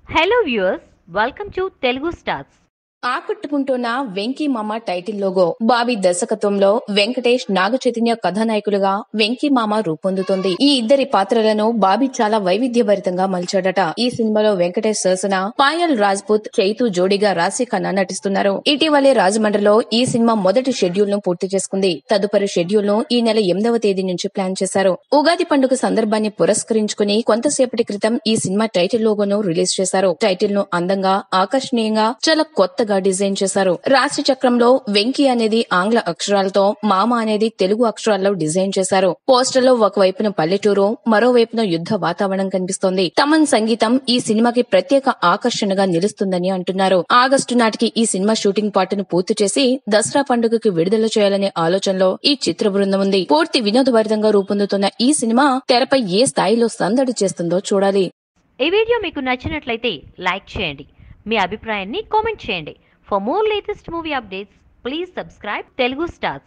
Hello viewers, welcome to Telugu Stars. ఆకట్టుకుంటున్న Venky మామ title logo Bobby దర్శకత్వంలో వెంకటేష్ నాగ చైతన్య కథానాయకులుగా వెంకీ మామ రూపొందుతుంది. ఈ ఇద్దరి పాత్రలను బాబీ చాలా వైవిధ్యభరితంగా మలిచాడట. ఈ సినిమాలో వెంకటేష్ సరసన పాయల్ రాజ్పుత్, చైతు జోడీగా రాశి ఖన్నా నటిస్తున్నారు. ఇటీవలే రాజమండ్రిలో ఈ సినిమా మొదటి షెడ్యూల్ ను పూర్తి చేసుకుంది. తదుపరి షెడ్యూల్ ను ఈ నెల 8వ తేదీ నుంచి ప్లాన్ చేశారు. ఉగాది పండుగ సందర్భాన్ని పురస్కరించుకుని కొంతసేపటి క్రితం ఈ సినిమా టైటిల్ లోగోను రిలీజ్ చేశారు. టైటిల్ ను అందంగా, ఆకర్షణీయంగా, చాలా కొత్తగా డిజైన్ చేశారు. రాశి చక్రంలో వెంకీ అనేది ఆంగ్ల అక్షరాలతో, మామ అనేది తెలుగు అక్షరాల్లో డిజైన్ చేశారు. పోస్టర్ లో ఒకవైపున పల్లెటూరు, మరోవైపున యుద్ధ వాతావరణం కనిపిస్తోంది. తమన్ సంగీతం ఈ సినిమాకి ప్రత్యేక ఆకర్షణగా నిలుస్తుందని అంటున్నారు. ఆగస్టు నాటికి ఈ సినిమా షూటింగ్ పార్ట్ను పూర్తి చేసి దసరా పండుగకి విడుదల చేయాలనే ఆలోచనలో ఈ చిత్ర బృందం ఉంది. పూర్తి వినోదభరితంగా రూపొందుతున్న ఈ సినిమా తెరపై ఏ స్థాయిలో సందడి చేస్తుందో చూడాలి. ఈ వీడియో మీకు నచ్చినట్లయితే లైక్ చేయండి. మీ అభిప్రాయాన్ని కామెంట్ చేయండి. For more latest movie updates, please subscribe Telugu Stars.